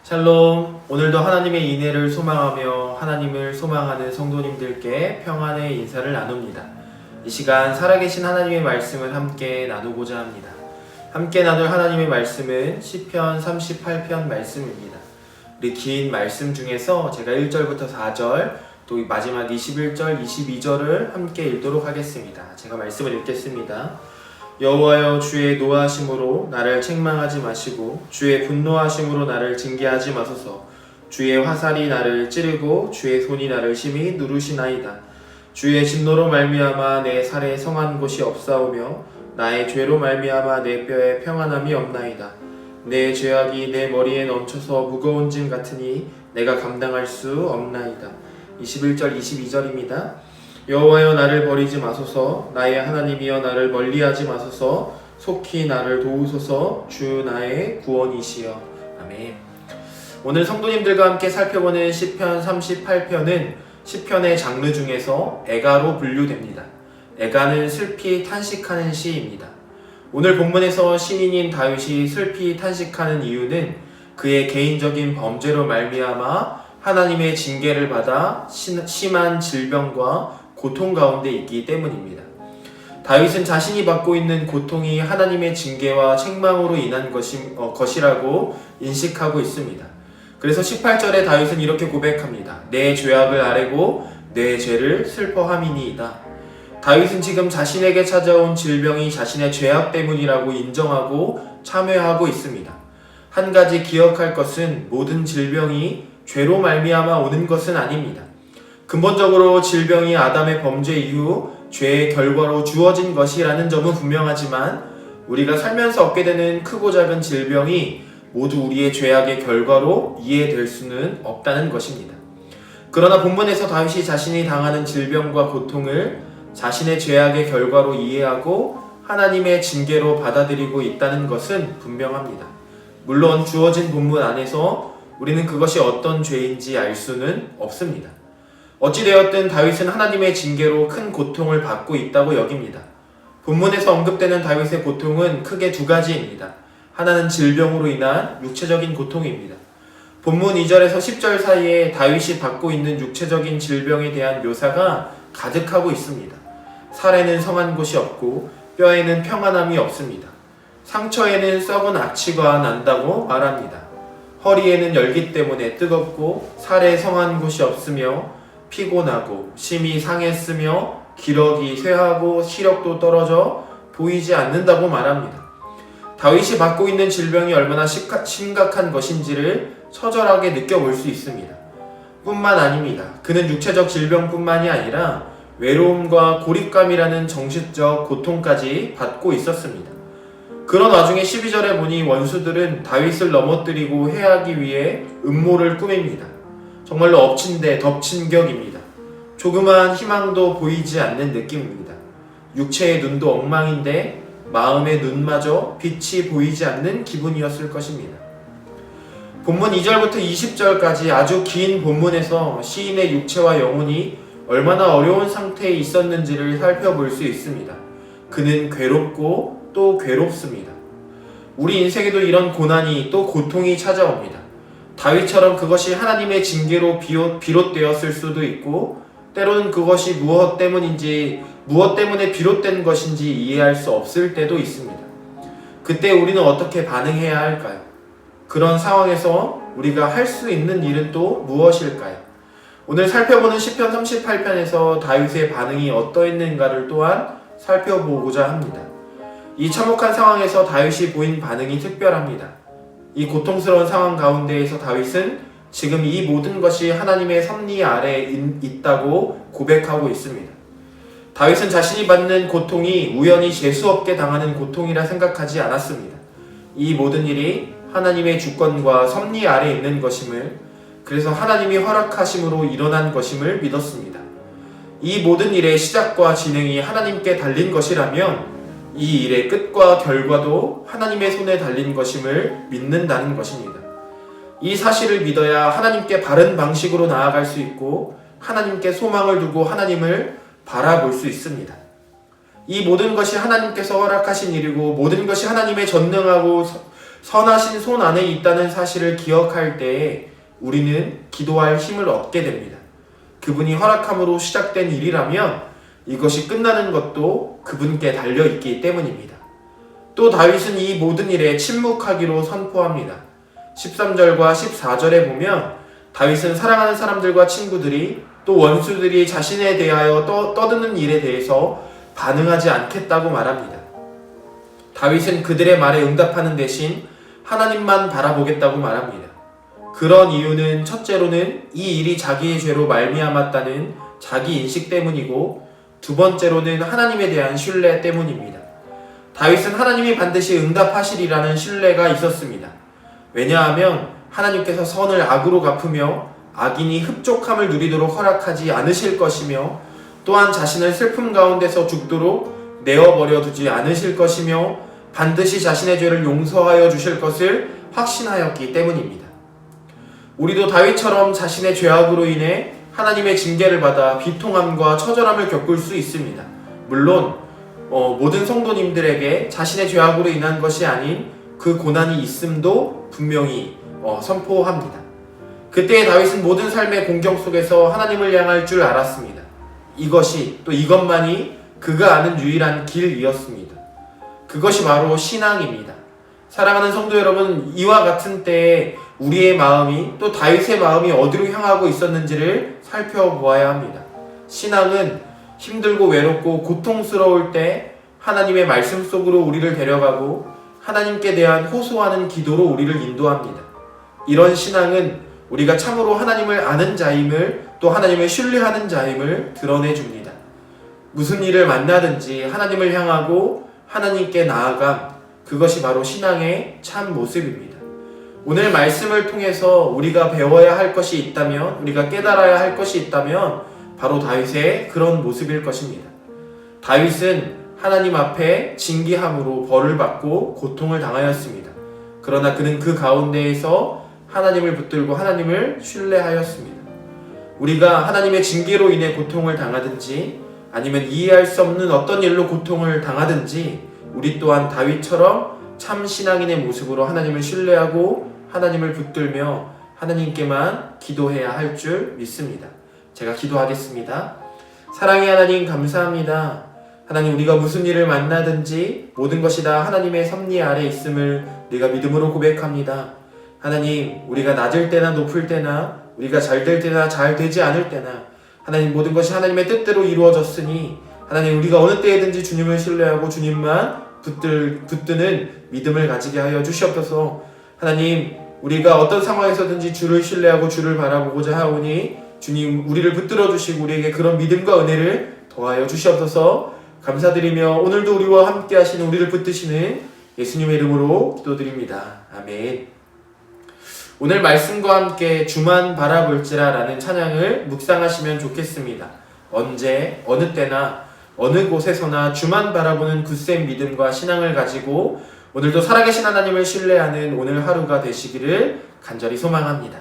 샬롬. 오늘도 하나님의 인애를 소망하며 하나님을 소망하는 성도님들께 평안의 인사를 나눕니다. 이 시간 살아계신 하나님의 말씀을 함께 나누고자 합니다. 함께 나눌 하나님의 말씀은 시편 38편 말씀입니다. 우리 긴 말씀 중에서 제가 1절부터 4절 또 마지막 21절, 22절을 함께 읽도록 하겠습니다. 제가 말씀을 읽겠습니다. 여호와여, 주의 노하심으로 나를 책망하지 마시고 주의 분노하심으로 나를 징계하지 마소서. 주의 화살이 나를 찌르고 주의 손이 나를 심히 누르시나이다. 주의 진노로 말미암아 내 살에 성한 곳이 없사오며 나의 죄로 말미암아 내 뼈에 평안함이 없나이다. 내 죄악이 내 머리에 넘쳐서 무거운 짐 같으니 내가 감당할 수 없나이다. 21절, 22절입니다. 여호와여, 나를 버리지 마소서. 나의 하나님이여, 나를 멀리하지 마소서. 속히 나를 도우소서. 주 나의 구원이시여. 아멘. 오늘 성도님들과 함께 살펴보는 시편 38편은 시편의 장르 중에서 애가로 분류됩니다. 애가는 슬피 탄식하는 시입니다. 오늘 본문에서 시인인 다윗이 슬피 탄식하는 이유는 그의 개인적인 범죄로 말미암아 하나님의 징계를 받아 심한 질병과 고통 가운데 있기 때문입니다. 다윗은 자신이 받고 있는 고통이 하나님의 징계와 책망으로 인한 것이라고 인식하고 있습니다. 그래서 18절에 다윗은 이렇게 고백합니다. 내 죄악을 아뢰고 내 죄를 슬퍼함이니이다. 다윗은 지금 자신에게 찾아온 질병이 자신의 죄악 때문이라고 인정하고 참회하고 있습니다. 한 가지 기억할 것은 모든 질병이 죄로 말미암아 오는 것은 아닙니다. 근본적으로 질병이 아담의 범죄 이후 죄의 결과로 주어진 것이라는 점은 분명하지만 우리가 살면서 얻게 되는 크고 작은 질병이 모두 우리의 죄악의 결과로 이해될 수는 없다는 것입니다. 그러나 본문에서 다윗이 자신이 당하는 질병과 고통을 자신의 죄악의 결과로 이해하고 하나님의 징계로 받아들이고 있다는 것은 분명합니다. 물론 주어진 본문 안에서 우리는 그것이 어떤 죄인지 알 수는 없습니다. 어찌되었든 다윗은 하나님의 징계로 큰 고통을 받고 있다고 여깁니다. 본문에서 언급되는 다윗의 고통은 크게 두 가지입니다. 하나는 질병으로 인한 육체적인 고통입니다. 본문 2절에서 10절 사이에 다윗이 받고 있는 육체적인 질병에 대한 묘사가 가득하고 있습니다. 살에는 성한 곳이 없고 뼈에는 평안함이 없습니다. 상처에는 썩은 악취가 난다고 말합니다. 허리에는 열기 때문에 뜨겁고 살에 성한 곳이 없으며 피곤하고 심히 상했으며 기력이 쇠하고 시력도 떨어져 보이지 않는다고 말합니다. 다윗이 받고 있는 질병이 얼마나 심각한 것인지를 처절하게 느껴볼 수 있습니다. 뿐만 아닙니다. 그는 육체적 질병뿐만이 아니라 외로움과 고립감이라는 정신적 고통까지 받고 있었습니다. 그런 와중에 12절에 보니 원수들은 다윗을 넘어뜨리고 해하기 위해 음모를 꾸밉니다. 정말로 엎친 데 덮친 격입니다. 조그마한 희망도 보이지 않는 느낌입니다. 육체의 눈도 엉망인데 마음의 눈마저 빛이 보이지 않는 기분이었을 것입니다. 본문 2절부터 20절까지 아주 긴 본문에서 시인의 육체와 영혼이 얼마나 어려운 상태에 있었는지를 살펴볼 수 있습니다. 그는 괴롭고 또 괴롭습니다. 우리 인생에도 이런 고난이 또 고통이 찾아옵니다. 다윗처럼 그것이 하나님의 징계로 비롯되었을 수도 있고 때로는 그것이 무엇 때문에 비롯된 것인지 이해할 수 없을 때도 있습니다. 그때 우리는 어떻게 반응해야 할까요? 그런 상황에서 우리가 할 수 있는 일은 또 무엇일까요? 오늘 살펴보는 시편 38편에서 다윗의 반응이 어떠했는가를 또한 살펴보고자 합니다. 이 참혹한 상황에서 다윗이 보인 반응이 특별합니다. 이 고통스러운 상황 가운데에서 다윗은 지금 이 모든 것이 하나님의 섭리 아래에 있다고 고백하고 있습니다. 다윗은 자신이 받는 고통이 우연히 재수없게 당하는 고통이라 생각하지 않았습니다. 이 모든 일이 하나님의 주권과 섭리 아래에 있는 것임을, 그래서 하나님이 허락하심으로 일어난 것임을 믿었습니다. 이 모든 일의 시작과 진행이 하나님께 달린 것이라면 이 일의 끝과 결과도 하나님의 손에 달린 것임을 믿는다는 것입니다. 이 사실을 믿어야 하나님께 바른 방식으로 나아갈 수 있고 하나님께 소망을 두고 하나님을 바라볼 수 있습니다. 이 모든 것이 하나님께서 허락하신 일이고 모든 것이 하나님의 전능하고 선하신 손 안에 있다는 사실을 기억할 때에 우리는 기도할 힘을 얻게 됩니다. 그분이 허락함으로 시작된 일이라면 이것이 끝나는 것도 그분께 달려있기 때문입니다. 또 다윗은 이 모든 일에 침묵하기로 선포합니다. 13절과 14절에 보면 다윗은 사랑하는 사람들과 친구들이 또 원수들이 자신에 대하여 떠드는 일에 대해서 반응하지 않겠다고 말합니다. 다윗은 그들의 말에 응답하는 대신 하나님만 바라보겠다고 말합니다. 그런 이유는 첫째로는 이 일이 자기의 죄로 말미암았다는 자기 인식 때문이고, 두 번째로는 하나님에 대한 신뢰 때문입니다. 다윗은 하나님이 반드시 응답하시리라는 신뢰가 있었습니다. 왜냐하면 하나님께서 선을 악으로 갚으며 악인이 흡족함을 누리도록 허락하지 않으실 것이며, 또한 자신을 슬픔 가운데서 죽도록 내어버려 두지 않으실 것이며, 반드시 자신의 죄를 용서하여 주실 것을 확신하였기 때문입니다. 우리도 다윗처럼 자신의 죄악으로 인해 하나님의 징계를 받아 비통함과 처절함을 겪을 수 있습니다. 물론 모든 성도님들에게 자신의 죄악으로 인한 것이 아닌 그 고난이 있음도 분명히 선포합니다. 그때 다윗은 모든 삶의 공경 속에서 하나님을 향할 줄 알았습니다. 이것이 또 이것만이 그가 아는 유일한 길이었습니다. 그것이 바로 신앙입니다. 사랑하는 성도 여러분, 이와 같은 때에 우리의 마음이 또 다윗의 마음이 어디로 향하고 있었는지를 살펴보아야 합니다. 신앙은 힘들고 외롭고 고통스러울 때 하나님의 말씀 속으로 우리를 데려가고 하나님께 대한 호소하는 기도로 우리를 인도합니다. 이런 신앙은 우리가 참으로 하나님을 아는 자임을, 또 하나님을 신뢰하는 자임을 드러내줍니다. 무슨 일을 만나든지 하나님을 향하고 하나님께 나아감, 그것이 바로 신앙의 참 모습입니다. 오늘 말씀을 통해서 우리가 배워야 할 것이 있다면, 우리가 깨달아야 할 것이 있다면 바로 다윗의 그런 모습일 것입니다. 다윗은 하나님 앞에 징계함으로 벌을 받고 고통을 당하였습니다. 그러나 그는 그 가운데에서 하나님을 붙들고 하나님을 신뢰하였습니다. 우리가 하나님의 징계로 인해 고통을 당하든지 아니면 이해할 수 없는 어떤 일로 고통을 당하든지 우리 또한 다윗처럼 참 신앙인의 모습으로 하나님을 신뢰하고 하나님을 붙들며 하나님께만 기도해야 할 줄 믿습니다. 제가 기도하겠습니다. 사랑의 하나님, 감사합니다. 하나님, 우리가 무슨 일을 만나든지 모든 것이 다 하나님의 섭리 아래 있음을 내가 믿음으로 고백합니다. 하나님, 우리가 낮을 때나 높을 때나 우리가 잘 될 때나 잘 되지 않을 때나 하나님, 모든 것이 하나님의 뜻대로 이루어졌으니 하나님, 우리가 어느 때에든지 주님을 신뢰하고 주님만 붙드는 믿음을 가지게 하여 주시옵소서. 하나님, 우리가 어떤 상황에서든지 주를 신뢰하고 주를 바라보고자 하오니 주님, 우리를 붙들어 주시고 우리에게 그런 믿음과 은혜를 더하여 주시옵소서. 감사드리며 오늘도 우리와 함께 하시는, 우리를 붙드시는 예수님의 이름으로 기도드립니다. 아멘. 오늘 말씀과 함께 주만 바라볼지라 라는 찬양을 묵상하시면 좋겠습니다. 언제, 어느 때나 어느 곳에서나 주만 바라보는 굳센 믿음과 신앙을 가지고 오늘도 살아계신 하나님을 신뢰하는 오늘 하루가 되시기를 간절히 소망합니다.